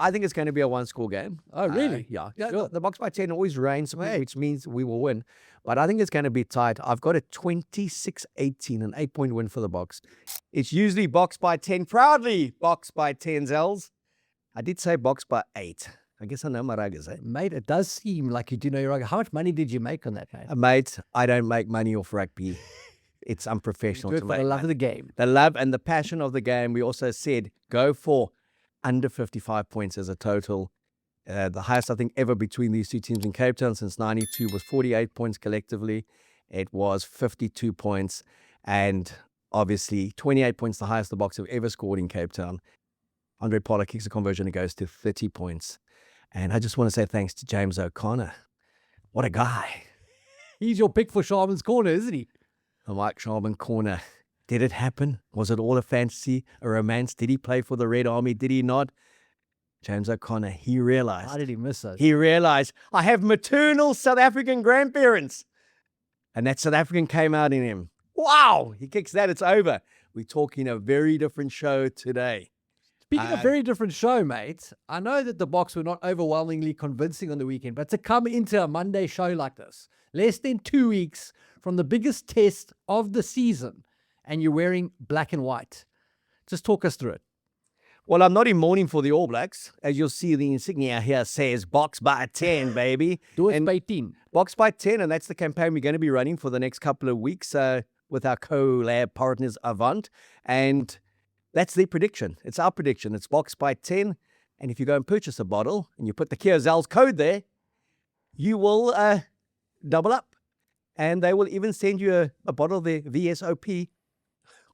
I think it's going to be a one-score game. Oh, really? Yeah. Sure. The Boks by 10 always reigns, which means we will win. But I think it's going to be tight. I've got a 26-18, an 8-point win for the Boks. It's usually Boks by 10. Proudly, Boks by 10, Zels. I did say Boks by 8. I guess I know my ruggers, eh? Mate, it does seem like you do know your rugby. How much money did you make on that, mate? Mate, I don't make money off rugby. It's unprofessional Do it to for make the love money. of the game. The love and the passion of the game. We also said go for under 55 points as a total. The highest, I think, ever between these two teams in Cape Town since 92 was 48 points collectively. It was 52 points. And obviously, 28 points, the highest the Boks have ever scored in Cape Town. Andre Pollard kicks a conversion, it goes to 30 points. And I just want to say thanks to James O'Connor. What a guy. He's your pick for Shaman's corner, isn't he? The Mike Shaman corner. Did it happen? Was it all a fantasy, a romance? Did he play for the Red Army? Did he not? James O'Connor, he realized. How did he miss us? He realized, I have maternal South African grandparents. And that South African came out in him. Wow! He kicks that, it's over. We're talking a very different show today. Speaking of very different show, mate, I know that the Boks were not overwhelmingly convincing on the weekend, but to come into a Monday show like this, less than 2 weeks from the biggest test of the season, and you're wearing black and white. Just talk us through it. Well, I'm not in mourning for the All Blacks. As you'll see, the insignia here says Boks by 10, baby. Do it And by 10. Boks by 10, and that's the campaign we're going to be running for the next couple of weeks with our collab partners Avant. And that's their prediction. It's our prediction. It's Boks by 10. And if you go and purchase a bottle and you put the Keo Zels code there, you will double up. And they will even send you a bottle of their VSOP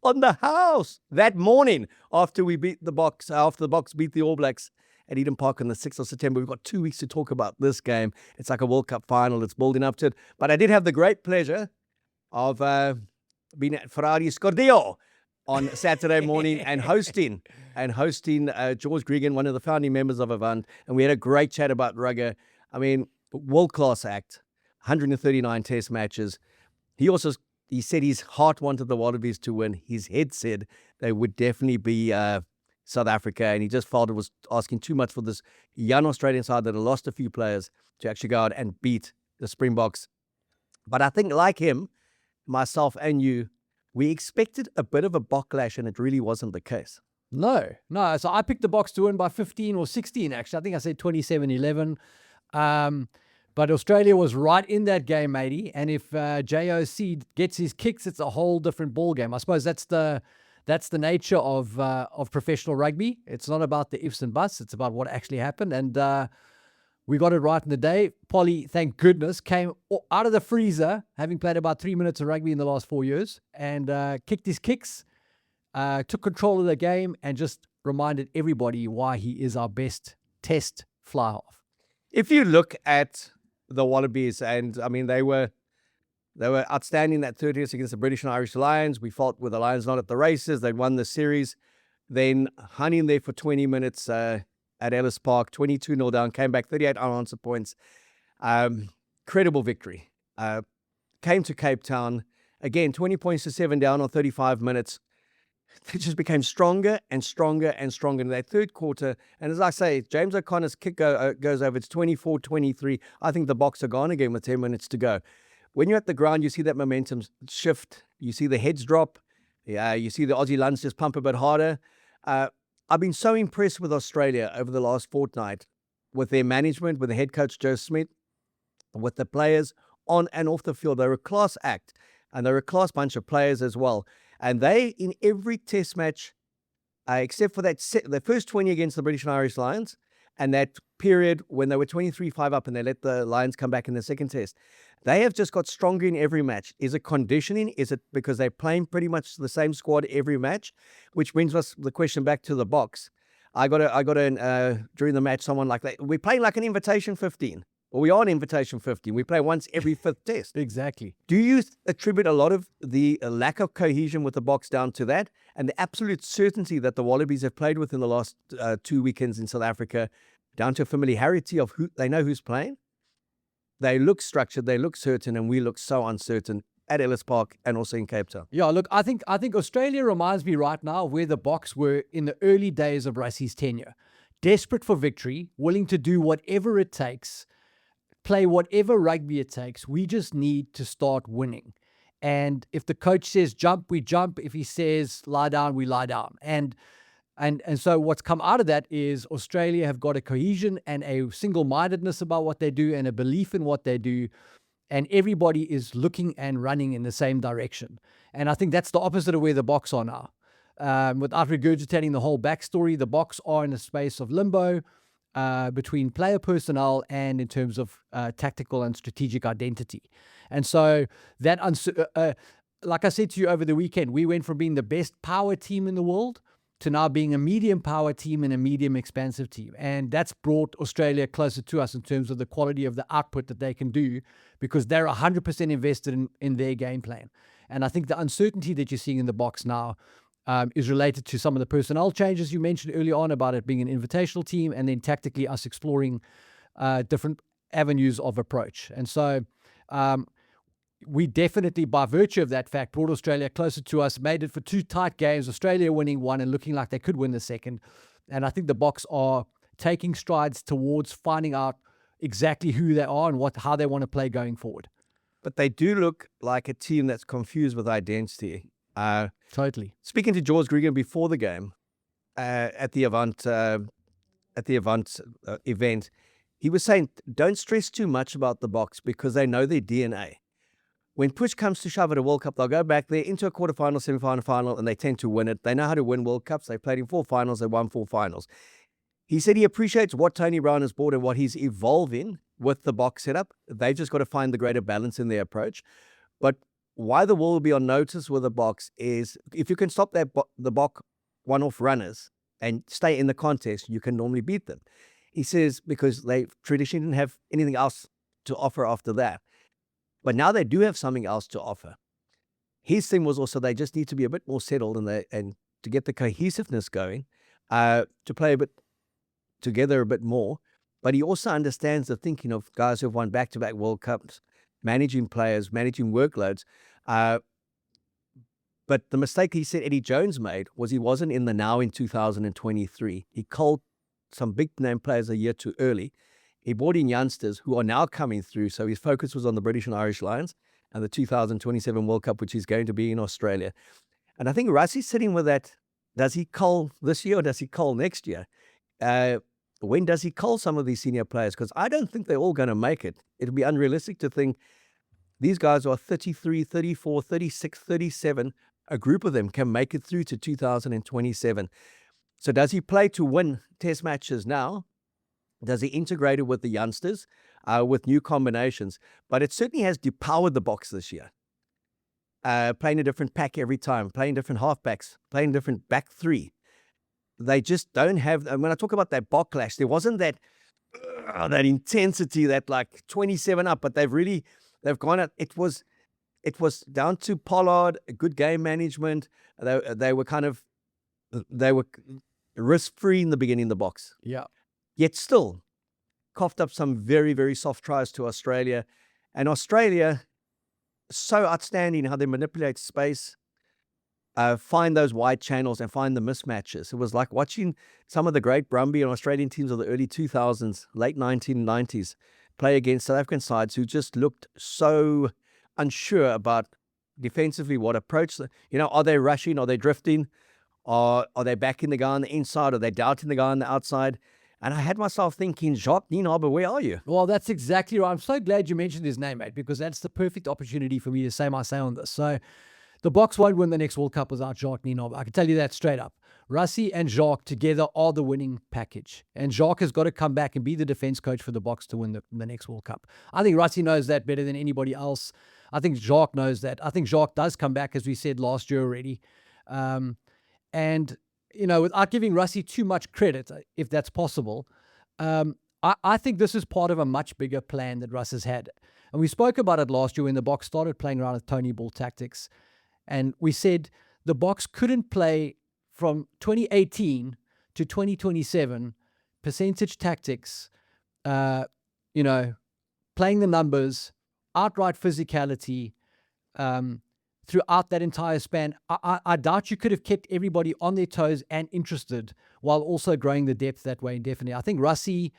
on the house that morning after we beat the Boks, after the Boks beat the All Blacks at Eden Park on the 6th of September. We've got 2 weeks to talk about this game. It's like a World Cup final. It's building up to it. But I did have the great pleasure of being at Ferrari Scordio on Saturday morning and hosting George Gregan, one of the founding members of Avant. And we had a great chat about rugby. I mean, world-class act, 139 test matches. He said his heart wanted the Wallabies to win. His head said they would definitely be South Africa, and he just felt it was asking too much for this young Australian side that had lost a few players to actually go out and beat the Springboks. But I think, like him, myself and you, we expected a bit of a backlash, and it really wasn't the case. No. So I picked the Boks to win by 15 or 16, actually. I think I said 27-11. But Australia was right in that game, matey. And if JOC gets his kicks, it's a whole different ball game. I suppose that's the nature of professional rugby. It's not about the ifs and buts. It's about what actually happened. And we got it right in the day. Polly, thank goodness, came out of the freezer, having played about 3 minutes of rugby in the last 4 years, and kicked his kicks, took control of the game, and just reminded everybody why he is our best test fly-half. If you look at the Wallabies, and I mean, they were outstanding that third test against the British and Irish Lions. We fought with the Lions not at the races. They'd won the series. Then hung in there for 20 minutes at Ellis Park, 22-0 down, came back 38 unanswered points. Credible victory. Came to Cape Town, again, 20 points to 7 down on 35 minutes. They just became stronger and stronger and stronger in that third quarter. And as I say, James O'Connor's kick goes over. It's 24-23. I think the Boks are gone again with 10 minutes to go. When you're at the ground, you see that momentum shift. You see the heads drop. You see the Aussie Lunds just pump a bit harder. I've been so impressed with Australia over the last fortnight with their management, with the head coach, Joe Smith, with the players on and off the field. They're a class act, and they're a class bunch of players as well. And they, in every test match, except for the first 20 against the British and Irish Lions, and that period when they were 23-5 up and they let the Lions come back in the second test, they have just got stronger in every match. Is it conditioning? Is it because they're playing pretty much the same squad every match? Which brings us the question back to the Boks. I got during the match, someone like that. We're playing like an invitation 15. Well, we are an invitation 15. We play once every fifth test. Exactly. Do you attribute a lot of the lack of cohesion with the Boks down to that, and the absolute certainty that the Wallabies have played with in the last 2 weekends in South Africa, down to a familiarity of who they know who's playing? They look structured, they look certain, and we look so uncertain at Ellis Park and also in Cape Town. Yeah, look, I think Australia reminds me right now of where the Boks were in the early days of Rassie's tenure. desperate for victory, willing to do whatever it takes, play whatever rugby it takes. We just need to start winning. And if the coach says jump, we jump. If he says lie down, we lie down. And so what's come out of that is Australia have got a cohesion and a single-mindedness about what they do and a belief in what they do. And everybody is looking and running in the same direction. And I think that's the opposite of where the Boks are now. Without regurgitating the whole backstory, the Boks are in a space of limbo between player personnel and in terms of tactical and strategic identity. And so that, like I said to you over the weekend, we went from being the best power team in the world to now being a medium power team and a medium expansive team. And that's brought Australia closer to us in terms of the quality of the output that they can do, because they're 100% invested in their game plan. And I think the uncertainty that you're seeing in the Boks now is related to some of the personnel changes you mentioned earlier on about it being an invitational team, and then tactically us exploring different avenues of approach. And so we definitely, by virtue of that fact, brought Australia closer to us, made it for 2 tight games, Australia winning 1 and looking like they could win the second. And I think the Boks are taking strides towards finding out exactly who they are and how they want to play going forward. But they do look like a team that's confused with identity. Totally. Speaking to George Gregan before the game at the Avant event, he was saying, don't stress too much about the Boks because they know their DNA. When push comes to shove at a World Cup, they'll go back there into a quarterfinal, semi-final, final, and they tend to win it. They know how to win World Cups. They played in 4 finals. They won 4 finals. He said he appreciates what Tony Brown has brought and what he's evolving with the Boks setup. They've just got to find the greater balance in their approach. But why the world will be on notice with the Boks is if you can stop the Bok one-off runners and stay in the contest, you can normally beat them. He says because they traditionally didn't have anything else to offer after that. But now they do have something else to offer. His thing was also they just need to be a bit more settled and to get the cohesiveness going, to play a bit together a bit more. But he also understands the thinking of guys who have won back-to-back World Cups, managing players, managing workloads. But the mistake he said Eddie Jones made was he wasn't in the now in 2023. He culled some big-name players a year too early. He brought in youngsters who are now coming through, so his focus was on the British and Irish Lions and the 2027 World Cup, which is going to be in Australia. And I think Russie's sitting with that. Does he cull this year or does he cull next year? When does he cull some of these senior players? Because I don't think they're all going to make it. It'll be unrealistic to think these guys are 33, 34, 36, 37. A group of them can make it through to 2027. So does he play to win test matches now? Does he integrate it with the youngsters, with new combinations? But it certainly has depowered the Boks this year. Playing a different pack every time, playing different halfbacks, playing different back 3. They just don't have, and when I talk about that Bok clash, there wasn't that intensity, that like 27 up, but they've gone out. It was down to Pollard, good game management. They were risk-free in the beginning, the Boks. Yeah. Yet still coughed up some very, very soft tries to Australia. And Australia, so outstanding how they manipulate space, find those wide channels and find the mismatches. It was like watching some of the great Brumby and Australian teams of the early 2000s, late 1990s, play against South African sides who just looked so unsure about defensively what approach. Are they rushing? Are they drifting? Are they backing the guy on the inside? Are they doubting the guy on the outside? And I had myself thinking, Jacques Nienaber, where are you? Well, that's exactly right. I'm so glad you mentioned his name, mate, because that's the perfect opportunity for me to say my say on this. So the Boks won't win the next World Cup without Jacques Nienaber. I can tell you that straight up. Rassie and Jacques together are the winning package. And Jacques has got to come back and be the defense coach for the Boks to win the next World Cup. I think Rassie knows that better than anybody else. I think Jacques knows that. I think Jacques does come back, as we said last year already. And, without giving Rassie too much credit, if that's possible, I think this is part of a much bigger plan that Russ has had. And we spoke about it last year when the Boks started playing around with Tony Ball tactics. And we said the Boks couldn't play from 2018 to 2027 percentage tactics, playing the numbers, outright physicality, throughout that entire span, I doubt you could have kept everybody on their toes and interested while also growing the depth that way indefinitely. I think Rassie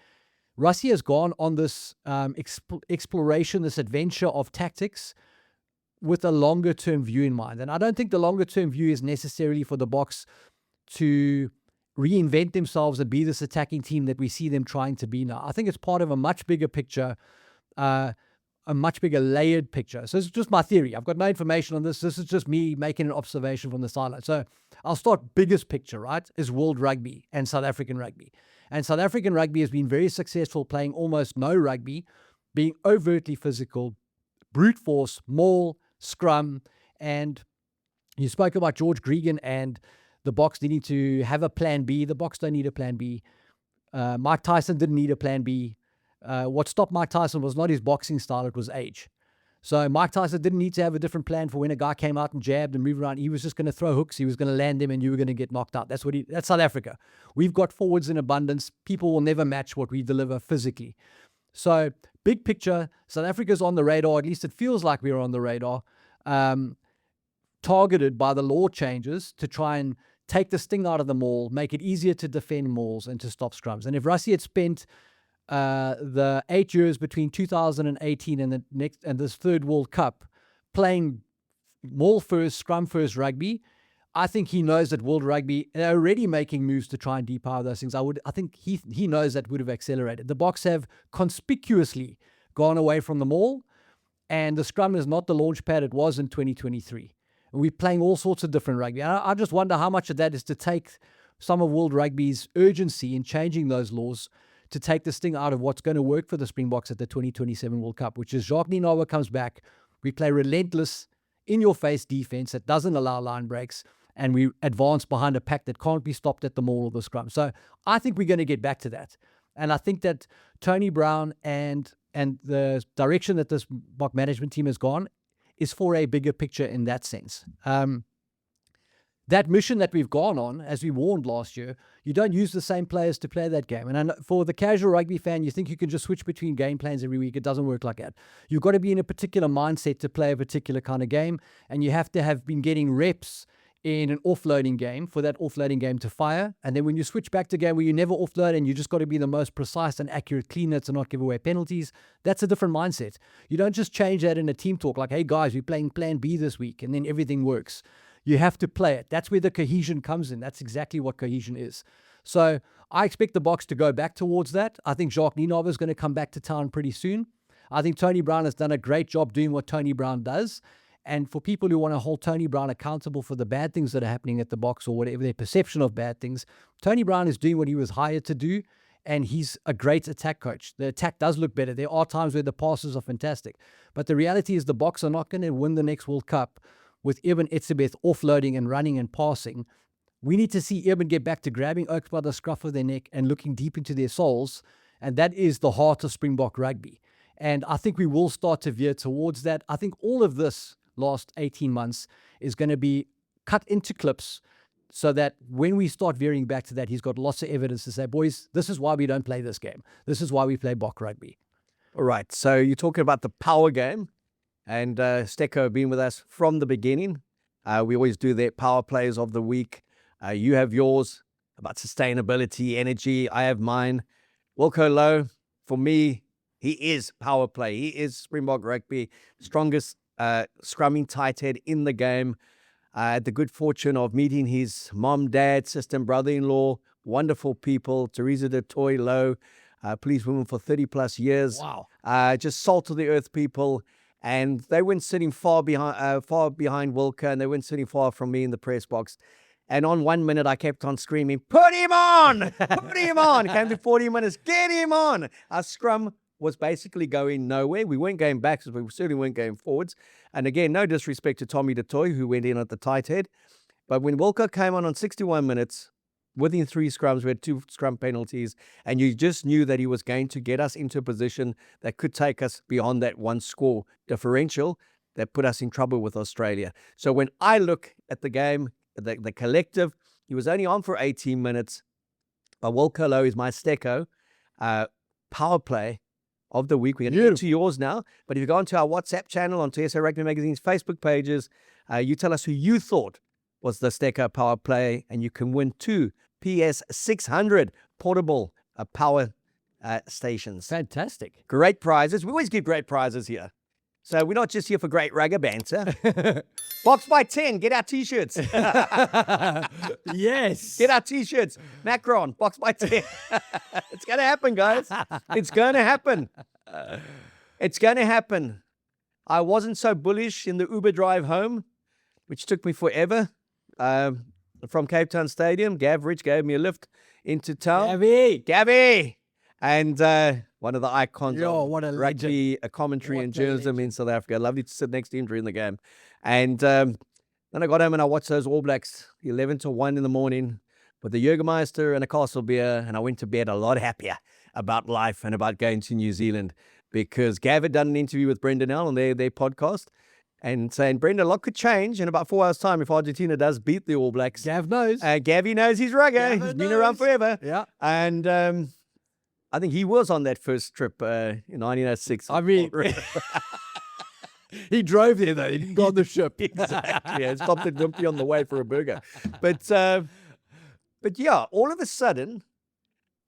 has gone on this exploration, this adventure of tactics with a longer term view in mind. And I don't think the longer term view is necessarily for the Boks to reinvent themselves and be this attacking team that we see them trying to be now. I think it's part of a much bigger picture, a much bigger layered picture. So it's just my theory. I've got no information on this. This is just me making an observation from the sideline. So I'll start biggest picture, right, is world rugby and South African rugby. And South African rugby has been very successful playing almost no rugby, being overtly physical, brute force, maul, scrum. And you spoke about George Gregan and the Boks needing to have a plan B. The Boks don't need a plan B. Mike Tyson didn't need a plan B. What stopped Mike Tyson was not his boxing style, it was age. So Mike Tyson didn't need to have a different plan for when a guy came out and jabbed and moved around. He was just going to throw hooks. He was going to land them and you were going to get knocked out. That's South Africa. We've got forwards in abundance. People will never match what we deliver physically. So big picture, South Africa's on the radar. At least it feels like we're on the radar, targeted by the law changes to try and take the sting out of the maul, make it easier to defend mauls and to stop scrums. And if Rassie had spent the 8 years between 2018 and this third World Cup playing maul first, scrum first rugby, I think he knows that World Rugby are already making moves to try and depower those things. I think he knows that would have accelerated. The Boks have conspicuously gone away from the maul, and the scrum is not the launch pad it was in 2023. We're playing all sorts of different rugby. I just wonder how much of that is to take some of World Rugby's urgency in changing those laws to take the sting out of what's going to work for the Springboks at the 2027 World Cup, which is Jacques Nienaber comes back, we play relentless, in-your-face defense that doesn't allow line breaks, and we advance behind a pack that can't be stopped at the maul or the scrum. So I think we're going to get back to that. And I think that Tony Brown and the direction that this Bok management team has gone is for a bigger picture in that sense. That mission that we've gone on, as we warned last year, you don't use the same players to play that game. And for the casual rugby fan, you think you can just switch between game plans every week. It doesn't work like that. You've got to be in a particular mindset to play a particular kind of game, and you have to have been getting reps in an offloading game for that offloading game to fire. And then when you switch back to a game where you never offload and you just got to be the most precise and accurate cleaner to not give away penalties, that's a different mindset. You don't just change that in a team talk like, hey guys, we're playing plan B this week, and then everything works. You have to play it. That's where the cohesion comes in. That's exactly what cohesion is. So I expect the Boks to go back towards that. I think Jacques Nienaber is going to come back to town pretty soon. I think Tony Brown has done a great job doing what Tony Brown does. And for people who want to hold Tony Brown accountable for the bad things that are happening at the Boks or whatever their perception of bad things, Tony Brown is doing what he was hired to do, and he's a great attack coach. The attack does look better. There are times where the passes are fantastic. But the reality is the Boks are not going to win the next World Cup with Eben Etzebeth offloading and running and passing. We need to see Eben get back to grabbing Oaks by the scruff of their neck and looking deep into their souls, and that is the heart of Springbok rugby. And I think we will start to veer towards that. I think all of this last 18 months is going to be cut into clips so that when we start veering back to that, he's got lots of evidence to say, boys, this is why we don't play this game. This is why we play Bok rugby. All right. So you're talking about the power game, and Stecco been with us from the beginning. We always do their power plays of the week. You have yours about sustainability, energy. I have mine. Wilco Low, for me, he is power play. He is Springbok rugby, strongest scrumming tight head in the game. I had the good fortune of meeting his mom, dad, sister, and brother-in-law. Wonderful people. Teresa de Toy Low, policewoman for 30 plus years. Wow. Just salt of the earth people. And they weren't sitting far behind Wilco, and they weren't sitting far from me in the press box. And on 1 minute, I kept on screaming, put him on! Put him on! Came to 40 minutes, get him on! Our scrum was basically going nowhere. We weren't going backwards, but we certainly weren't going forwards. And again, no disrespect to Tommy DeToy, who went in at the tight head. But when Wilco came on 61 minutes, within 3 scrums, we had 2 scrum penalties, and you just knew that he was going to get us into a position that could take us beyond that 1 score differential that put us in trouble with Australia. So when I look at the game, the collective, he was only on for 18 minutes, but Wilco Low is my Stecco. Power play of the week. We're going to get to yours now. But if you go onto our WhatsApp channel, onto SA Rugby Magazine's Facebook pages, you tell us who you thought was the Steco power play, and you can win 2 PS600 portable power stations. Fantastic. Great prizes. We always give great prizes here. So we're not just here for great rugger banter. Boks by 10, get our T-shirts. Yes. Get our T-shirts. Macron, Boks by 10. It's going to happen, guys. It's going to happen. It's going to happen. I wasn't so bullish in the Uber drive home, which took me forever. From Cape Town Stadium, Gav Rich gave me a lift into town. Gabby! And one of the icons of rugby commentary and journalism in South Africa. Lovely to sit next to him during the game. And then I got home and I watched those All Blacks 11 to 1 in the morning with the Jägermeister and a castle beer. And I went to bed a lot happier about life and about going to New Zealand, because Gav had done an interview with Brendan L on their podcast, and saying, Brendan, a lot could change in about 4 hours' time if Argentina does beat the All Blacks. Gav knows. Gavy knows his rugger. He's been around forever. Yeah. And I think he was on that first trip in 1906. I mean, he drove there, though. He didn't go on the ship. Exactly. Yeah, stopped at Wimpy on the way for a burger. But yeah, all of a sudden,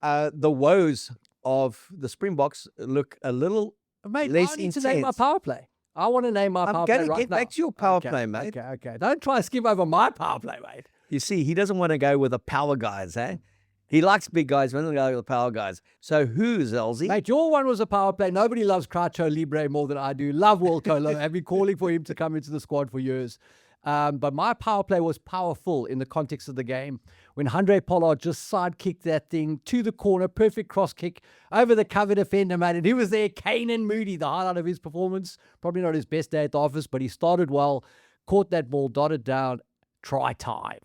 the woes of the Springboks look a little mate, less I need intense. to name my power play. I want to name my power play right now. I'm going to get back to your power play, mate. Okay. Don't try to skip over my power play, mate. You see, he doesn't want to go with the power guys, eh? He likes big guys, he doesn't go with the power guys. So who, Zelzy? Mate, your one was a power play. Nobody loves Cracho Libre more than I do. Love Wilco. I've been calling for him to come into the squad for years. But my power play was powerful in the context of the game. When Andre Pollard just side-kicked that thing to the corner, perfect cross kick over the cover defender, mate. And he was there, Kanan Moody, the highlight of his performance. Probably not his best day at the office, but he started well, caught that ball, dotted down. Try time.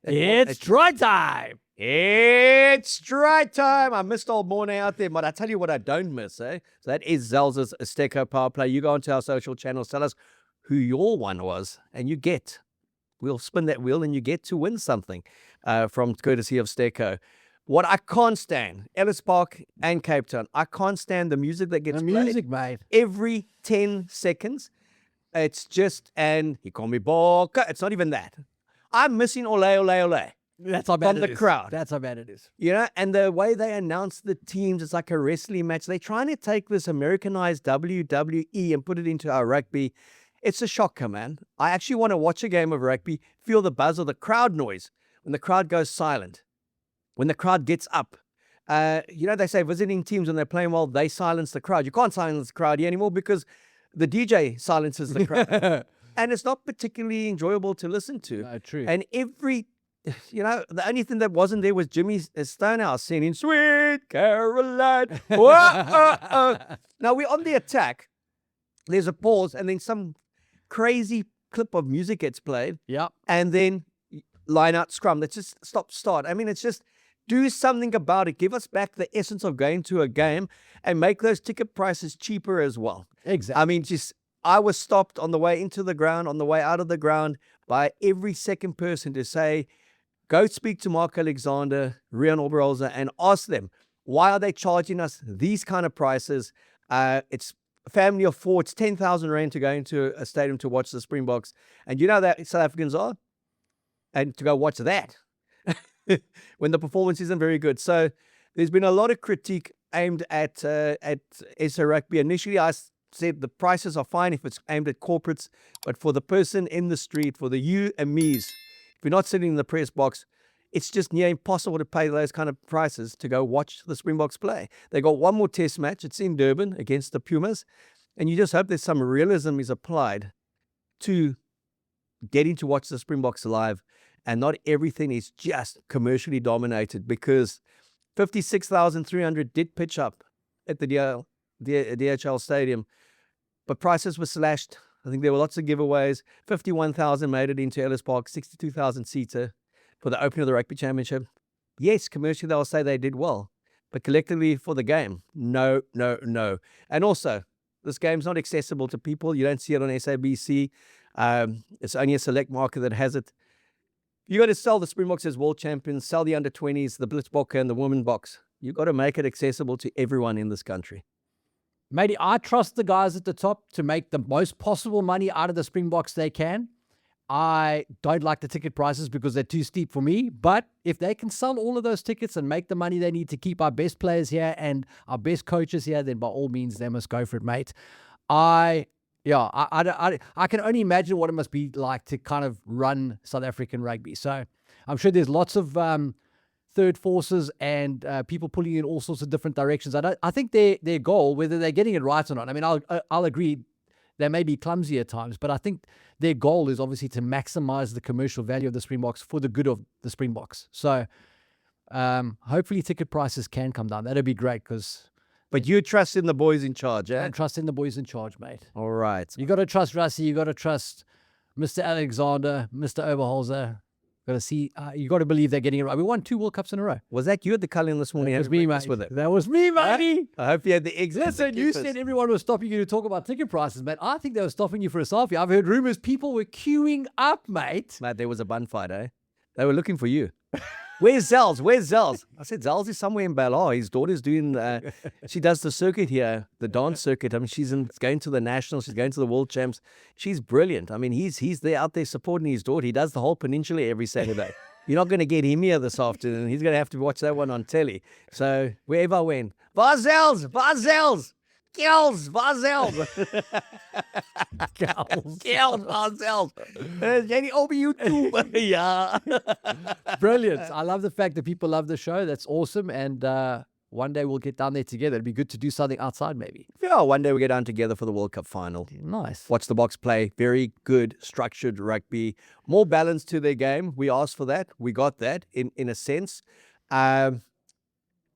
It's try time. It's try time. I missed old Mornay out there, but I tell you what I don't miss, eh? So that is Zels' Steco power play. You go onto our social channels, tell us who your one was, and we'll spin that wheel and you get to win something from courtesy of Steco. What I can't stand, Ellis Park and Cape Town, I can't stand the music that gets played mate. every 10 seconds. It's just, and he called me Boka. It's not even that. I'm missing ole, ole, ole. That's how bad from the crowd. That's how bad it is. You know, and the way they announce the teams, it's like a wrestling match. They're trying to take this Americanized WWE and put it into our rugby. It's a shocker, man. I actually want to watch a game of rugby, feel the buzz of the crowd noise when the crowd goes silent, when the crowd gets up. You know, they say visiting teams, when they're playing well, they silence the crowd. You can't silence the crowd here anymore because the DJ silences the crowd. And it's not particularly enjoyable to listen to. No, true. And you know, the only thing that wasn't there was Jimmy Stonehouse singing Sweet Caroline. Now we're on the attack. There's a pause, and then some crazy clip of music gets played. Yep. And then line out scrum. Let's just start. I mean, it's just do something about it. Give us back the essence of going to a game and make those ticket prices cheaper as well. Exactly. I mean, I was stopped on the way into the ground, on the way out of the ground by every second person to say, go speak to Mark Alexander, Rian Oberholzer, and ask them, why are they charging us these kind of prices? It's a family of 4. It's 10,000 Rand to go into a stadium to watch the Springboks. And you know that South Africans are? And to go watch that when the performance isn't very good. So there's been a lot of critique aimed at SA Rugby. Initially, I said the prices are fine if it's aimed at corporates, but for the person in the street, for the you and me's, if you're not sitting in the press box, it's just near impossible to pay those kind of prices to go watch the Springboks play. They got one more test match. It's in Durban against the Pumas. And you just hope there's some realism is applied to getting to watch the Springboks live, and not everything is just commercially dominated, because 56,300 did pitch up at the DHL Stadium, but prices were slashed. I think there were lots of giveaways. 51,000 made it into Ellis Park, 62,000 seater for the opening of the Rugby Championship. Yes, commercially they'll say they did well, but collectively for the game, no. And also, this game's not accessible to people. You don't see it on SABC. It's only a select market that has it. You got to sell the Springboks as world champions, sell the under-20s, the Blitzbokke and the women box. You got to make it accessible to everyone in this country. Matey, I trust the guys at the top to make the most possible money out of the Springboks they can. I don't like the ticket prices because they're too steep for me. But if they can sell all of those tickets and make the money they need to keep our best players here and our best coaches here, then by all means, they must go for it, mate. I can only imagine what it must be like to kind of run South African rugby. So I'm sure there's lots of third forces and people pulling in all sorts of different directions. I think their goal, whether they're getting it right or not, I mean, I'll agree they may be clumsy at times, but I think their goal is obviously to maximize the commercial value of the Springboks for the good of the Springboks. So hopefully ticket prices can come down. That'd be great because... But you trust in the boys in charge, eh? I'm trusting the boys in charge, mate. All right. You got to trust Rassie. You got to trust Mr. Alexander, Mr. Oberholzer. Got to see. You got to believe they're getting it right. We won 2 World Cups in a row. Was that you at the Cullinan this morning? That was me, mate. That was me, matey. I hope you had the eggs. Listen, you said everyone was stopping you to talk about ticket prices, mate. I think they were stopping you for a selfie. I've heard rumors people were queuing up, mate. Mate, there was a bun fight, eh? They were looking for you. Where's Zels? Where's Zels? I said, Zels is somewhere in Ballard. His daughter's doing, she does the circuit here, the dance circuit. I mean, she's going to the nationals. She's going to the world champs. She's brilliant. I mean, he's there out there supporting his daughter. He does the whole peninsula every Saturday. You're not going to get him here this afternoon. He's going to have to watch that one on telly. So wherever I went, Zels, Zels. Kels, Zels. Kels, Zels. Jenny, over YouTube. Yeah. Brilliant. I love the fact that people love the show. That's awesome. And one day we'll get down there together. It'd be good to do something outside maybe. Yeah, one day we'll get down together for the World Cup final. Nice. Watch the Boks play. Very good, structured rugby. More balance to their game. We asked for that. We got that in a sense.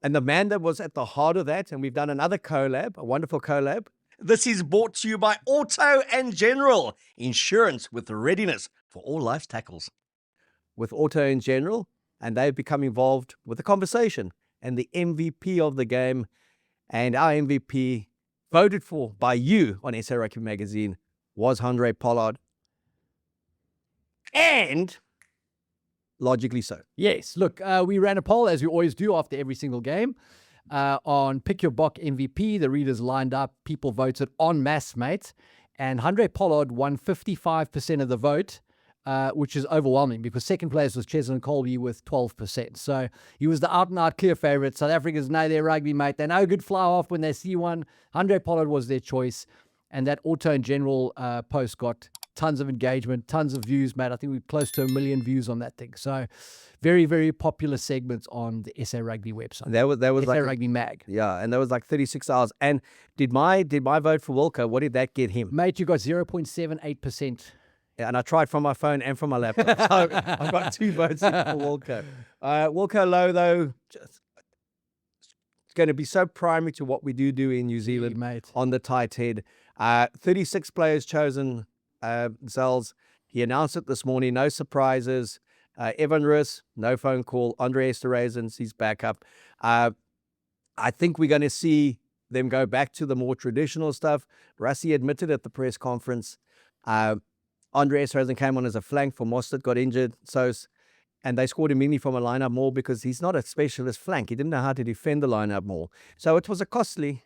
And the man that was at the heart of that, and we've done another collab, a wonderful collab. This is brought to you by Auto and General. Insurance with readiness for all life's tackles. With Auto and General, and they've become involved with the conversation and the MVP of the game. And our MVP, voted for by you on SA Rugby Magazine, was Handré Pollard. And... logically so. Yes. Look, we ran a poll, as we always do after every single game, on Pick Your Bok MVP. The readers lined up. People voted en masse, mate. And Handré Pollard won 55% of the vote, which is overwhelming because second place was Cheslin Colby with 12%. So he was the out-and-out clear favourite. South Africans know their rugby, mate. They know a good fly off when they see one. Handré Pollard was their choice. And that Auto and General post got tons of engagement, tons of views, mate. I think we're close to 1 million views on that thing. So very, very popular segments on the SA Rugby website. That was SA like Rugby Mag. Yeah, and that was like 36 hours. And did my vote for Wilco, what did that get him? Mate, you got 0.78%. Yeah, and I tried from my phone and from my laptop. So I got 2 votes for Wilco. Wilco Low, though, it's going to be so primary to what we do in New Zealand, mate. On the tight head. 36 players chosen. Zels, he announced it this morning, no surprises. Evan Rus, no phone call. Andre Esterhazy's his backup. I think we're going to see them go back to the more traditional stuff. Rassie admitted at the press conference. Andre Esterhazy came on as a flank for Mostert, got injured. And they scored immediately from a lineup more because he's not a specialist flank. He didn't know how to defend the lineup more. So it was a costly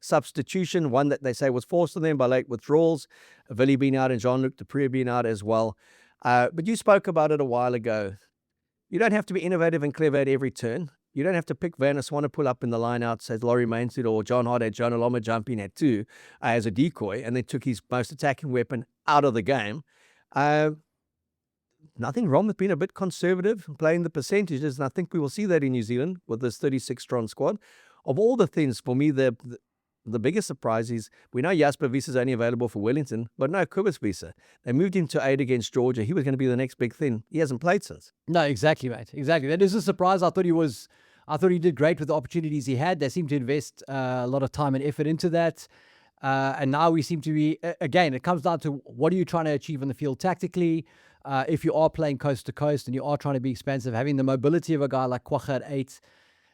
substitution, one that they say was forced on them by late withdrawals. Willie being out and Jean-Luc Dupree being out as well. But you spoke about it a while ago. You don't have to be innovative and clever at every turn. You don't have to pick Van Swan to pull up in the line-outs as Laurie Mainsted or John Hart had John Aloma jumping at 2 as a decoy and then took his most attacking weapon out of the game. Nothing wrong with being a bit conservative and playing the percentages, and I think we will see that in New Zealand with this 36-strong squad. Of all the things, for me, the biggest surprise is we know Jasper Wiese is only available for Wellington, but no Kobus Wiese. They moved him to 8 against Georgia. He was going to be the next big thing. He hasn't played since. No, exactly, mate. Exactly. That is a surprise. I thought he did great with the opportunities he had. They seemed to invest a lot of time and effort into that. And now we seem to be, again, it comes down to what are you trying to achieve on the field tactically. If you are playing coast to coast and you are trying to be expansive, having the mobility of a guy like Kwagga at 8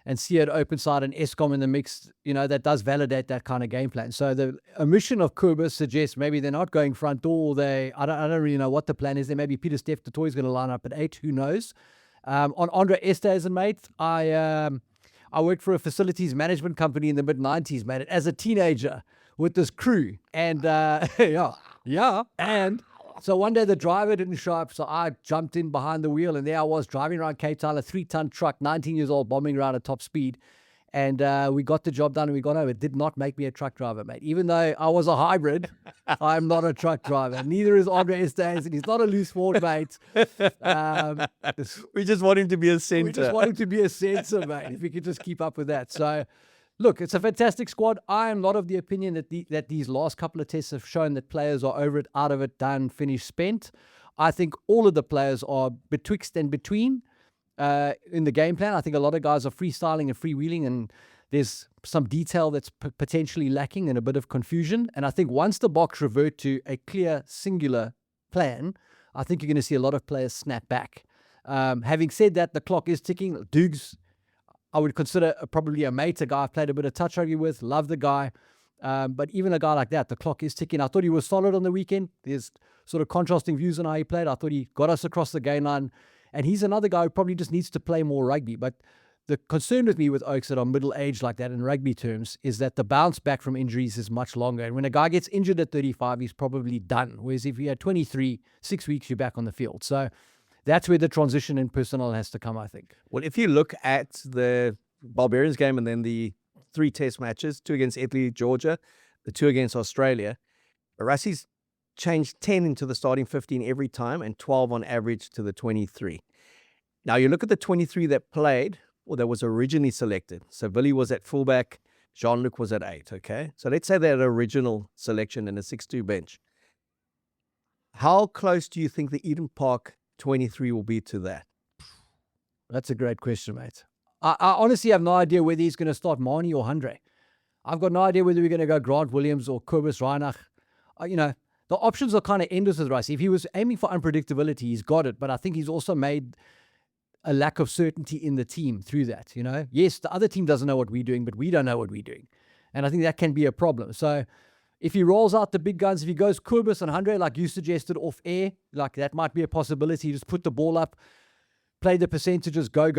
and Sia at open side and Eskom in the mix, that does validate that kind of game plan. So the omission of Kobus suggests maybe they're not going front door. I don't really know what the plan is. There maybe Peter Steph the Toy is going to line up at 8. Who knows? On Andre Esterhazy, mate, I worked for a facilities management company in the mid-90s, man, as a teenager with this crew. And yeah. And so one day the driver didn't show up, so I jumped in behind the wheel, and there I was driving around Cape Town, a 3-ton truck, 19 years old, bombing around at top speed. And we got the job done and we got home. It did not make me a truck driver, mate. Even though I was a hybrid, I'm not a truck driver. Neither is Andre Estanes, and he's not a loose forward, mate. We just want him to be a We centre. just want him to be a sensor, mate, if we could just keep up with that. So, look, it's a fantastic squad. I am not of the opinion that these last couple of tests have shown that players are over it, out of it, done, finished, spent. I think all of the players are betwixt and between in the game plan. I think a lot of guys are freestyling and freewheeling, and there's some detail that's potentially lacking and a bit of confusion. And I think once the Boks revert to a clear, singular plan, I think you're going to see a lot of players snap back. Having said that, the clock is ticking. Dukes, I would consider probably a mate, a guy I've played a bit of touch rugby with, love the guy. But even a guy like that, the clock is ticking. I thought he was solid on the weekend. There's sort of contrasting views on how he played. I thought he got us across the game line. And he's another guy who probably just needs to play more rugby. But the concern with me with Oaks that are middle-aged like that in rugby terms is that the bounce back from injuries is much longer. And when a guy gets injured at 35, he's probably done. Whereas if you're 23, 6 weeks, you're back on the field. So that's where the transition in personnel has to come, I think. Well, if you look at the Barbarians game and then the 3 test matches, 2 against Italy, Georgia, the 2 against Australia, Rassi's changed 10 into the starting 15 every time and 12 on average to the 23. Now, you look at the 23 that played, or that was originally selected. So, Billy was at fullback, Jean-Luc was at 8, okay? So, let's say they had an original selection in a 6-2 bench. How close do you think the Eden Park 23 will be to that? That's a great question, mate. I honestly have no idea whether he's going to start Mani or Andre. I've got no idea whether we're going to go Grant Williams or Kobus Reinach. The options are kind of endless with Rice. If he was aiming for unpredictability, he's got it. But I think he's also made a lack of certainty in the team through that, Yes, the other team doesn't know what we're doing, but we don't know what we're doing. And I think that can be a problem. So if he rolls out the big guns, if he goes Kobus and Andre, like you suggested, off air, like that might be a possibility. Just put the ball up, play the percentages, go.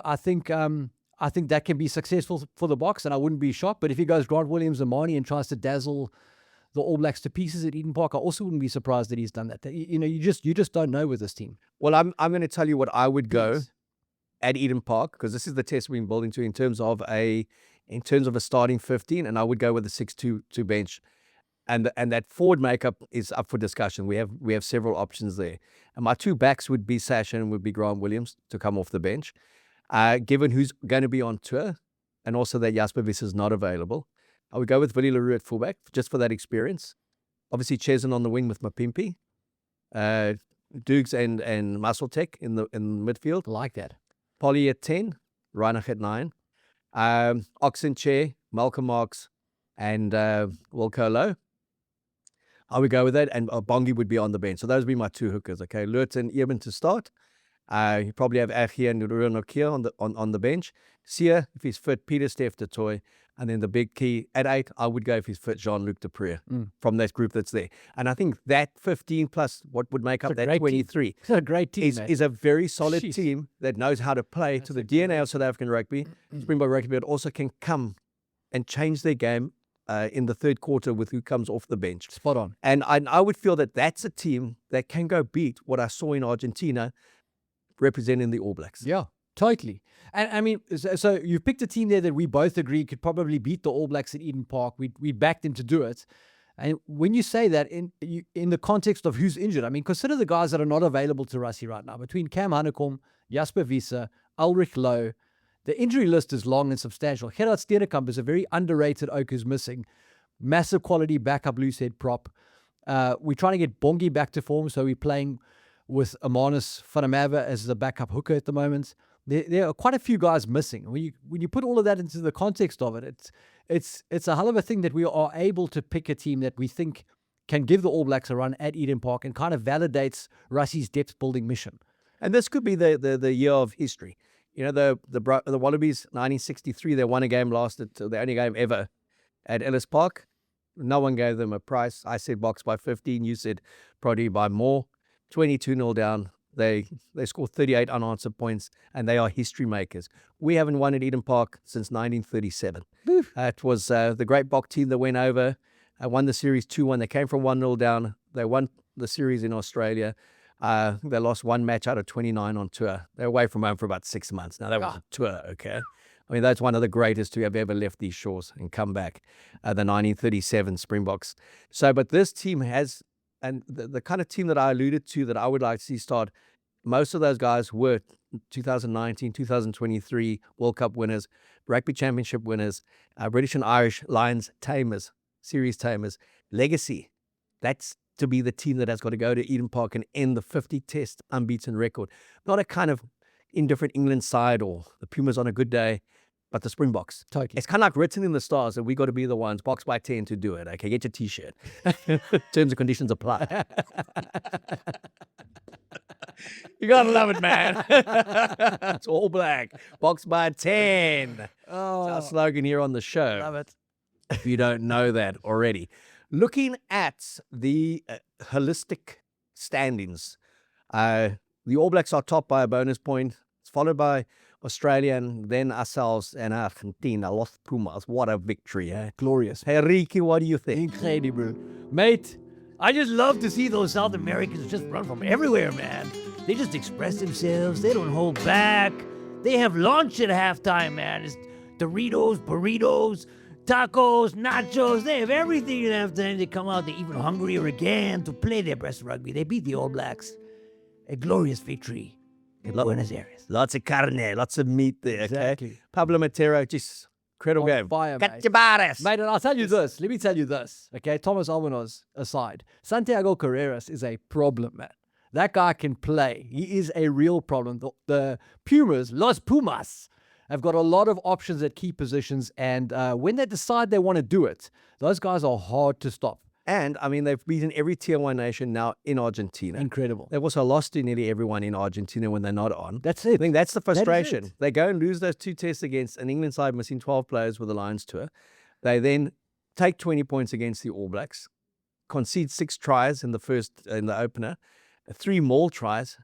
I think that can be successful for the Boks, and I wouldn't be shocked. But if he goes Grant Williams and Mani and tries to dazzle the All Blacks to pieces at Eden Park, I also wouldn't be surprised that he's done that. You just don't know with this team. Well, I'm going to tell you what I would go at Eden Park, because this is the test we've been building to in terms of a starting 15, and I would go with a 6-2 bench. And that forward makeup is up for discussion. We have several options there. And my 2 backs would be Sasha and would be Grant Williams to come off the bench. Given who's going to be on tour, and also that Jasper Wiese is not available, I would go with Willie Leroux at fullback just for that experience. Obviously, Cheslin on the wing with Mapimpi, Dukes and Muscletech in the midfield. I like that. Polly at 10, Reinach at 9, Oxenchair, Malcolm Marks, and Wilco Low. I would go with that, and Bongi would be on the bench. So those would be my 2 hookers. Okay, Lutz and Eamon to start. You probably have Achia and Ruanokia on the bench. Sia, if he's fit, Peter Steph de Toy, and then the big key at 8, I would go if he's fit, Jean-Luc Dupree from that group that's there. And I think that 15 plus what would make up that 23 It's a great team, is a very solid team that knows how to play to the DNA of South African rugby, Springbok rugby, but also can come and change their game in the third quarter with who comes off the bench. Spot on. And I would feel that that's a team that can go beat what I saw in Argentina representing the All Blacks. Yeah, totally. And I mean, so you picked a team there that we both agree could probably beat the All Blacks at Eden Park. We backed them to do it. And when you say that in the context of who's injured, I mean, consider the guys that are not available to Rassie right now. Between Cam Hanekom, Jasper Wiese, Ulrich Lowe, the injury list is long and substantial. Gerard Steenekamp is a very underrated oak who's missing. Massive quality backup loose head prop. We're trying to get Bongi back to form, so we're playing with Amanus Fanamava as the backup hooker at the moment. There are quite a few guys missing. When you put all of that into the context of it, it's a hell of a thing that we are able to pick a team that we think can give the All Blacks a run at Eden Park and kind of validates Rassie's depth building mission. And this could be the year of history. The Wallabies, 1963, they won a game the only game ever at Ellis Park. No one gave them a price. I said Boks by 15. You said Prodi by more. 22-0 down. They score 38 unanswered points, and they are history makers. We haven't won at Eden Park since 1937. It was the great Boks team that went over, won the series 2-1. They came from 1-0 down. They won the series in Australia. They lost one match out of 29 on tour. They're away from home for about 6 months. Now, that was a tour, okay? I mean, that's one of the greatest to have ever left these shores and come back, the 1937 Springboks. So, but this team has, and the kind of team that I alluded to that I would like to see start, most of those guys were 2019, 2023 World Cup winners, Rugby Championship winners, British and Irish Lions tamers, series tamers, legacy. That's to be the team that has got to go to Eden Park and end the 50-test unbeaten record. Not a kind of indifferent England side or the Pumas on a good day, but the Springboks. Totally. It's kind of like written in the stars that we got to be the ones, Boks by 10 to do it. Okay, get your T-shirt. Terms and conditions apply. You gotta love it, man. It's all black. Boks by 10. Oh, It's our slogan here on the show. love it. If you don't know that already. Looking at the holistic standings, the All Blacks are top by a bonus point. It's followed by Australia and then ourselves and Argentina. Los Pumas. What a victory, eh? Glorious. Hey, Ricky, what do you think? Incredible. Mate, I just love to see those South Americans just run from everywhere, man. They just express themselves. They don't hold back. They have lunch at halftime, man. It's Doritos, burritos, tacos, nachos. They have everything at halftime. They come out, they're even hungrier again to play their best rugby. They beat the All Blacks. A glorious victory in Buenos Aires. Lots of carne, lots of meat there, okay? Exactly. Pablo Matero, just incredible game. Fire, Got mate. your bars. Mate, and I'll tell you this. Let me tell you this. Okay, Thomas Almanos aside. Santiago Carreras is a problem, man. That guy can play. He is a real problem. The Pumas, Los Pumas, have got a lot of options at key positions. And when they decide they want to do it, those guys are hard to stop. And, I mean, they've beaten every Tier 1 nation now in Argentina. Incredible. They've also lost to nearly everyone in Argentina when they're not on. That's I it. think that's the frustration. it. They go and lose those 2 tests against an England side missing 12 players with the Lions tour. They then take 20 points against the All Blacks, concede 6 tries in the opener, 3 more tries.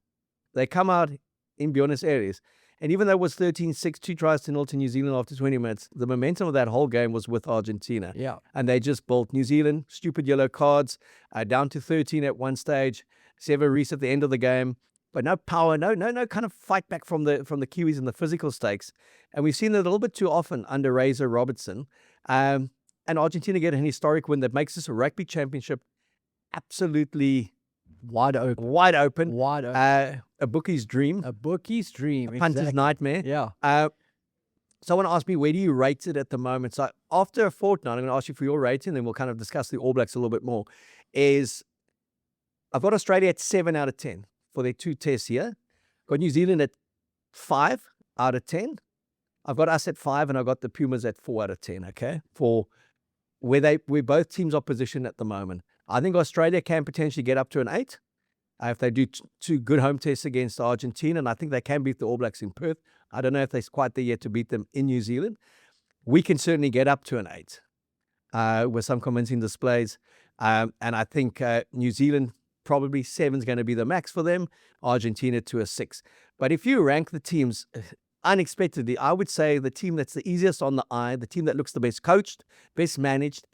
They come out in Buenos Aires. And even though it was 13-6, 2 tries to 0 to New Zealand after 20 minutes, the momentum of that whole game was with Argentina. Yeah. And they just built New Zealand, stupid yellow cards, down to 13 at one stage, Sever Reese at the end of the game, but no power, no kind of fight back from the Kiwis in the physical stakes. And we've seen it a little bit too often under Razor Robertson. And Argentina get an historic win that makes this a rugby championship absolutely Wide open. wide open. Wide open. A bookie's dream, A bookie's dream. a punter's nightmare. Yeah. Someone asked me, where do you rate it at the moment? So after a fortnight, I'm going to ask you for your rating, then we'll kind of discuss the All Blacks a little bit more. I've got Australia at 7 out of 10 for their 2 tests here. Got New Zealand at 5 out of 10. I've got us at 5, and I've got the Pumas at 4 out of 10, okay? For where both teams are positioned at the moment. I think Australia can potentially get up to an 8 if they do 2 good home tests against Argentina, and I think they can beat the All Blacks in Perth. I don't know if they're quite there yet to beat them in New Zealand. We can certainly get up to an 8 with some convincing displays. And I think New Zealand, probably 7 is going to be the max for them. Argentina to a 6. But if you rank the teams unexpectedly, I would say the team that's the easiest on the eye, the team that looks the best coached, best managed,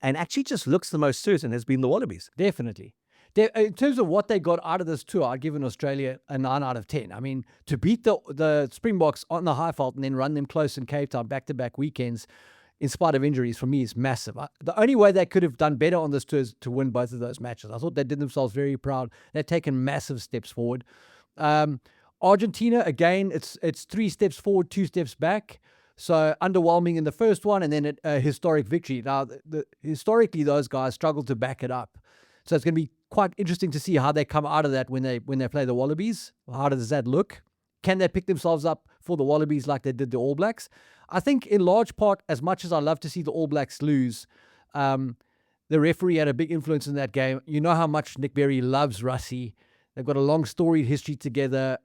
and actually just looks the most certain has been the Wallabies. Definitely. In terms of what they got out of this tour, I'd given Australia a 9 out of 10. I mean, to beat the Springboks on the Highveld and then run them close in Cape Town back-to-back weekends, in spite of injuries, for me is massive. The only way they could have done better on this tour is to win both of those matches. I thought they did themselves very proud. They've taken massive steps forward. Argentina, again, it's 3 steps forward, 2 steps back. So underwhelming in the first one, and then a historic victory. Now, historically, those guys struggled to back it up. So it's going to be quite interesting to see how they come out of that when they play the Wallabies. How does that look? Can they pick themselves up for the Wallabies like they did the All Blacks? I think in large part, as much as I love to see the All Blacks lose, the referee had a big influence in that game. You know how much Nick Berry loves Rassie. They've got a long storied history together,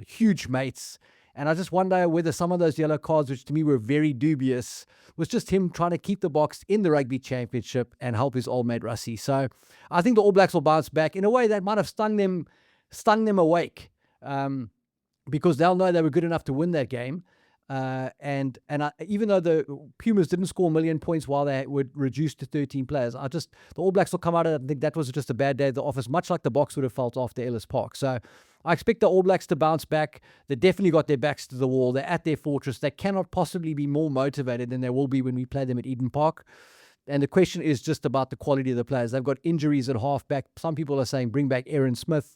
huge mates. And I just wonder whether some of those yellow cards, which to me were very dubious, was just him trying to keep the Boks in the Rugby Championship and help his old mate Rassie. So I think the All Blacks will bounce back in a way that might have stung them stung them awake, because they'll know they were good enough to win that game. Even though the Pumas didn't score a million points while they were reduced to 13 players, the All Blacks will come out of it. I think that was just a bad day at the office, much like the Boks would have felt after Ellis Park. So I expect the All Blacks to bounce back. They definitely got their backs to the wall. They're at their fortress. They cannot possibly be more motivated than they will be when we play them at Eden Park. And the question is just about the quality of the players. They've got injuries at halfback. Some people are saying bring back Aaron Smith.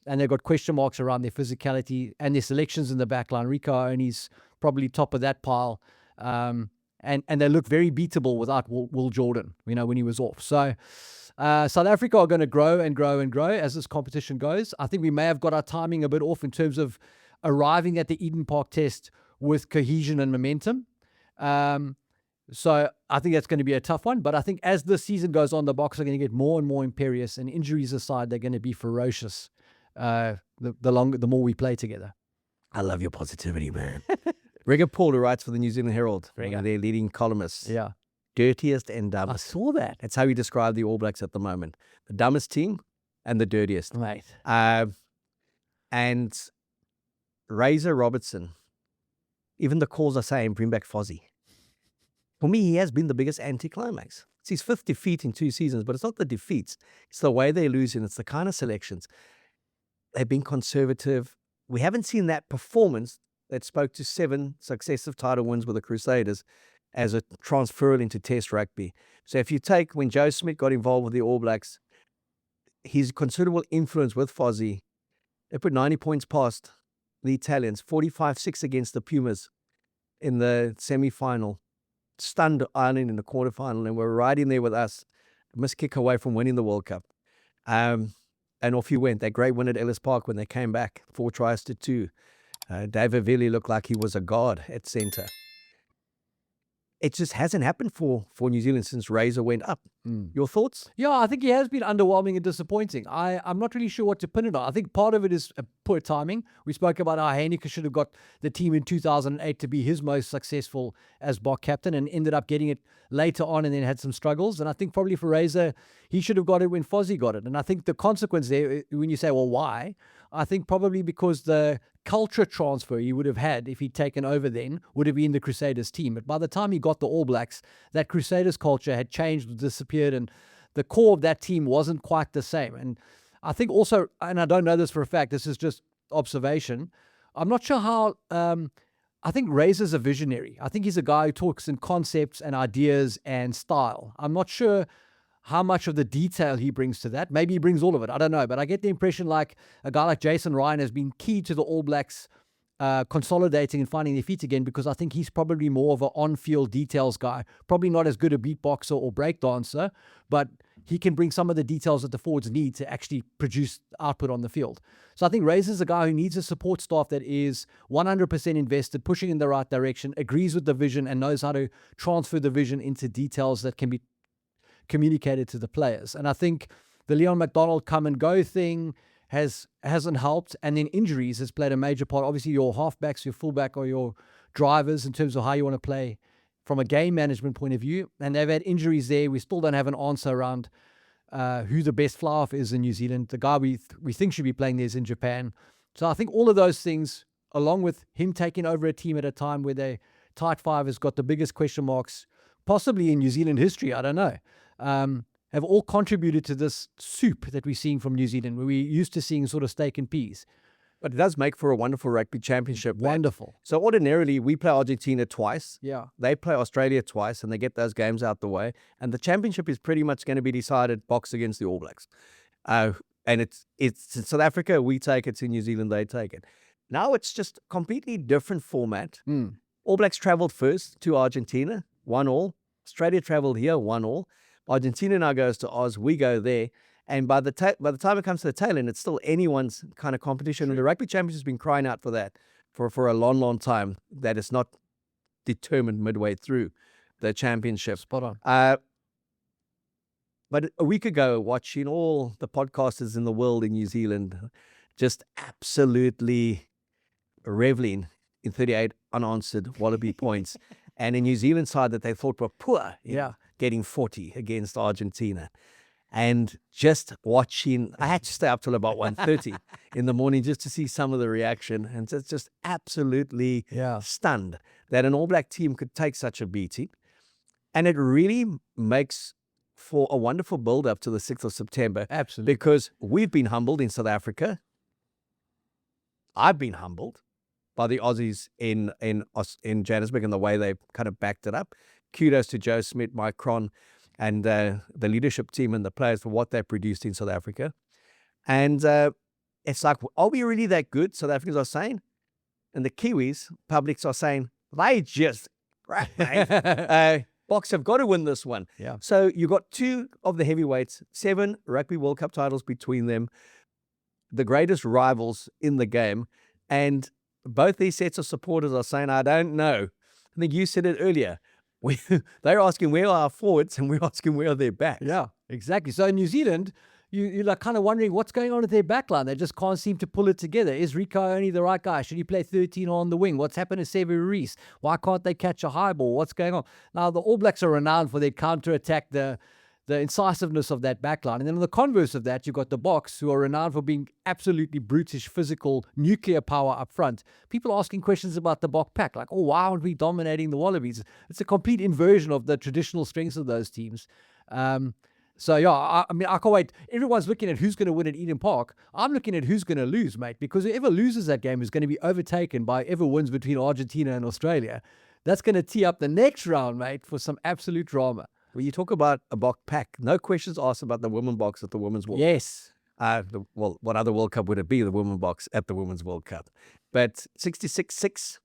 And they've got question marks around their physicality and their selections in the back line. Rico Aoni's probably top of that pile. And they look very beatable without Will Jordan, when he was off. So South Africa are going to grow and grow and grow as this competition goes. I think we may have got our timing a bit off in terms of arriving at the Eden Park test with cohesion and momentum. So I think that's going to be a tough one. But I think as the season goes on, the Boks are going to get more and more imperious. And injuries aside, they're going to be ferocious the more we play together. I love your positivity, man. Rigger Paul, who writes for the New Zealand Herald, one of their leading columnists. Yeah. Dirtiest and dumbest. I saw that. That's how he described the All Blacks at the moment. The dumbest team and the dirtiest. Mate. And Razor Robertson, even the calls are saying, bring back Fozzie. For me, he has been the biggest anticlimax. It's his 5th defeat in 2 seasons, but it's not the defeats. It's the way they lose, and it's the kind of selections. They've been conservative. We haven't seen that performance that spoke to 7 successive title wins with the Crusaders as a transferal into Test rugby. So if you take when Joe Smith got involved with the All Blacks, his considerable influence with Fozzie, they put 90 points past the Italians, 45-6 against the Pumas in the semi-final, stunned Ireland in the quarterfinal, and were right in there with us, a missed kick away from winning the World Cup. And off he went. That great win at Ellis Park when they came back, 4-2. David Vili looked like he was a god at centre. It just hasn't happened for New Zealand since Razor went up. Your thoughts? Yeah, I think he has been underwhelming and disappointing. I'm not really sure what to pin it on. I think part of it is poor timing. We spoke about how Heineke should have got the team in 2008 to be his most successful as Bok captain and ended up getting it later on and then had some struggles. And I think probably for Razor, he should have got it when Fozzie got it. And I think the consequence there, when you say, well, why? I think probably because the culture transfer he would have had if he'd taken over then would have been the Crusaders team. But by the time he got the All Blacks, that Crusaders culture had changed, disappeared, and the core of that team wasn't quite the same. And I think also, and I don't know this for a fact, this is just observation, I'm not sure how, I think Razor's a visionary. I think he's a guy who talks in concepts and ideas and style. I'm not sure how much of the detail he brings to that. Maybe he brings all of it. I don't know. But I get the impression like a guy like Jason Ryan has been key to the All Blacks consolidating and finding their feet again, because I think he's probably more of an on-field details guy. Probably not as good a beatboxer or breakdancer, but he can bring some of the details that the forwards need to actually produce output on the field. So I think Razor's a guy who needs a support staff that is 100% invested, pushing in the right direction, agrees with the vision, and knows how to transfer the vision into details that can be communicated to the players. And I think the Leon McDonald come and go thing hasn't helped, and then injuries has played a major part. Obviously your halfbacks, your fullback, or your drivers in terms of how you want to play from a game management point of view, and they've had injuries there. We still don't have an answer around who the best fly-off is in New Zealand. The guy we think should be playing there is in Japan. So I think all of those things, along with him taking over a team at a time where their tight five has got the biggest question marks possibly in New Zealand history, I don't know, have all contributed to this soup that we're seeing from New Zealand, where we're used to seeing sort of steak and peas. But it does make for a wonderful rugby championship. Wonderful. So ordinarily, we play Argentina twice. Yeah. They play Australia twice, and they get those games out the way. And the championship is pretty much going to be decided Boks against the All Blacks. And it's in South Africa, we take it. In New Zealand, they take it. Now it's just a completely different format. All Blacks travelled first to Argentina, 1-1. Australia travelled here, 1-1. Argentina now goes to Oz, we go there. And by the time it comes to the tail end, it's still anyone's kind of competition. True. And the Rugby Championship has been crying out for that for a long, long time, that it's not determined midway through the championship. Spot on. But a week ago, watching all the podcasters in the world in New Zealand just absolutely reveling in 38 unanswered Wallaby points. And a New Zealand side that they thought were poor, getting 40 against Argentina. And just watching, I had to stay up till about 1:30 in the morning just to see some of the reaction. And just absolutely stunned that an All Black team could take such a beating. And it really makes for a wonderful build-up to the 6th of September. Absolutely. Because we've been humbled in South Africa. I've been humbled by the Aussies in Johannesburg and the way they kind of backed it up. Kudos to Joe Smith, Mike Cron, and the leadership team and the players for what they produced in South Africa. And it's like, are we really that good? South Africans are saying. And the Kiwis, publics are saying, they just, Boks have got to win this one. Yeah. So you got 2 of the heavyweights, 7 Rugby World Cup titles between them, the greatest rivals in the game. And both these sets of supporters are saying, I don't know. I think you said it earlier. They're asking where are our forwards and we're asking where are their backs. Yeah, exactly. So in New Zealand, you're like kind of wondering what's going on at their backline. They just can't seem to pull it together. Is Rico only the right guy? Should he play 13 on the wing? What's happened to Sevu Reece? Why can't they catch a high ball? What's going on? Now, the All Blacks are renowned for their counter-attack, the incisiveness of that backline. And then on the converse of that, you've got the Boks, who are renowned for being absolutely brutish, physical, nuclear power up front. People asking questions about the Bok pack, like, oh, why aren't we dominating the Wallabies? It's a complete inversion of the traditional strengths of those teams. So, yeah, I mean, I can't wait. Everyone's looking at who's going to win at Eden Park. I'm looking at who's going to lose, mate, because whoever loses that game is going to be overtaken by whoever wins between Argentina and Australia. That's going to tee up the next round, mate, for some absolute drama. When you talk about a Bok pack, no questions asked about the women Boks at the Women's World Cup. Yes. Well, what other World Cup would it be? The women Boks at the Women's World Cup. But 66-6,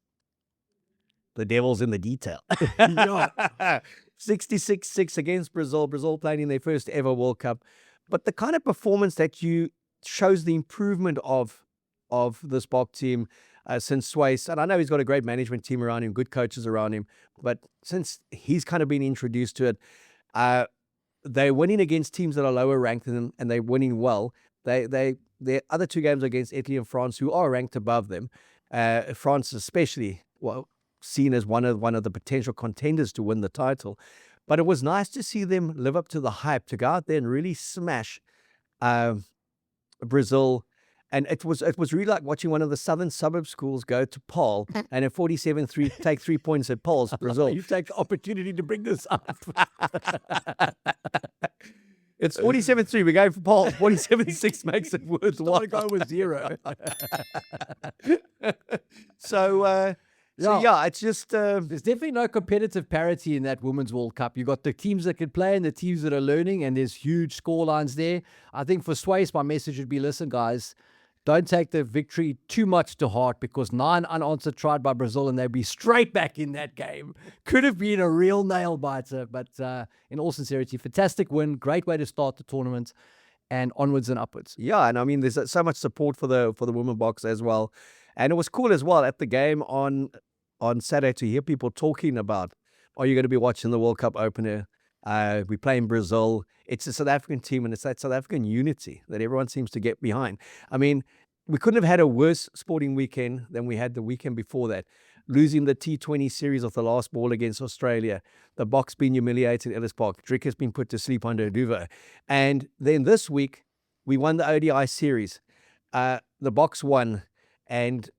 the devil's in the detail. 66-6 against Brazil. Brazil playing in their first ever World Cup. But the kind of performance that shows the improvement of this Bok team since Swayze, and I know he's got a great management team around him, good coaches around him, but since he's kind of been introduced to it, they're winning against teams that are lower ranked than them, and they're winning well. Their other 2 games against Italy and France, who are ranked above them, France especially, well, seen as one of the potential contenders to win the title. But it was nice to see them live up to the hype, to go out there and really smash Brazil. And it was really like watching one of the southern suburb schools go to Paul and at 47-3 take 3 points at Paul's, Brazil. You take the opportunity to bring this up. It's 47-3. We're going for Paul. 47-6 makes it worthwhile. Go with 0. So it's just... there's definitely no competitive parity in that Women's World Cup. You've got the teams that can play and the teams that are learning, and there's huge score lines there. I think for Swayze, my message would be, listen, guys, don't take the victory too much to heart, because 9 unanswered tried by Brazil and they'd be straight back in that game. Could have been a real nail biter, but in all sincerity, fantastic win, great way to start the tournament, and onwards and upwards. Yeah, and I mean, there's so much support for the women Boks as well, and it was cool as well at the game on Saturday to hear people talking about, are you going to be watching the World Cup opener? We play in Brazil. It's a South African team, and it's that South African unity that everyone seems to get behind. I mean, we couldn't have had a worse sporting weekend than we had the weekend before that. Losing the T20 series of the last ball against Australia, the Boks being humiliated at Ellis Park, Drick has been put to sleep under a duvet. And then this week, we won the ODI series. The Boks won, and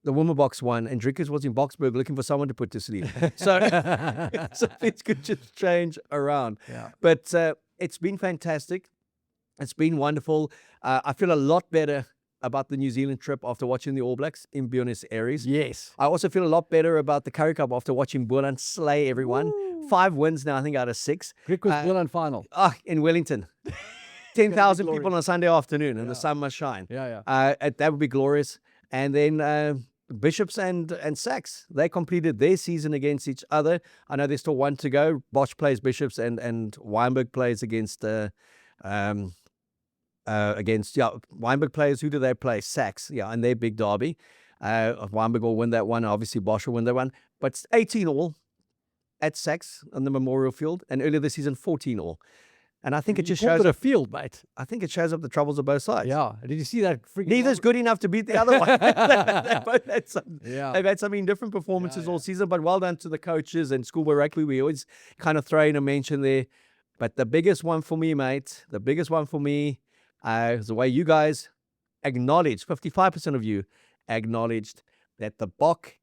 the women Boks won, and Drickers was in Boksburg looking for someone to put to sleep. So things could just change around. Yeah. But it's been fantastic. It's been wonderful. I feel a lot better about the New Zealand trip after watching the All Blacks in Buenos Aires. Yes. I also feel a lot better about the Currie Cup after watching Boland slay everyone. Woo. 5 wins now, I think, out of 6. Drick was Boland final. In Wellington. 10,000 people on a Sunday afternoon, and the sun must shine. Yeah. That would be glorious. And then Bishops and Sachs, they completed their season against each other. I know there's still 1 to go. Bosch plays Bishops, and Weinberg plays against Weinberg players. Who do they play? Sachs, and their big derby. Weinberg will win that one. Obviously, Bosch will win that one. But it's 18 all at Sachs on the Memorial Field, and earlier this season 14 all. And I think it just shows up a field, mate. I think it shows up the troubles of both sides. Yeah. Did you see that? Neither's good enough to beat the other one. They've had some indifferent performances all season, but well done to the coaches and Schoolboy Rugby. We always kind of throw in a mention there. But the biggest one for me, mate, the biggest one for me is the way you guys acknowledged, 55% of you acknowledged that the Boks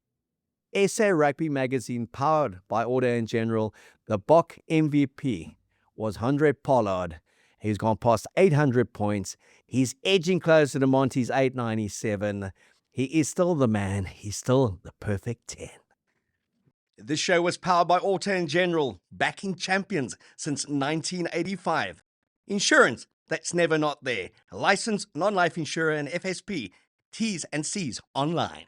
SA Rugby magazine, powered by Order in General, the Boks MVP was Andre Pollard. He's gone past 800 points. He's edging closer to Monty's 897. He is still the man. He's still the perfect 10. This show was powered by Auto in General, backing champions since 1985. Insurance that's never not there. Licensed non-life insurer and FSP. T's and C's online.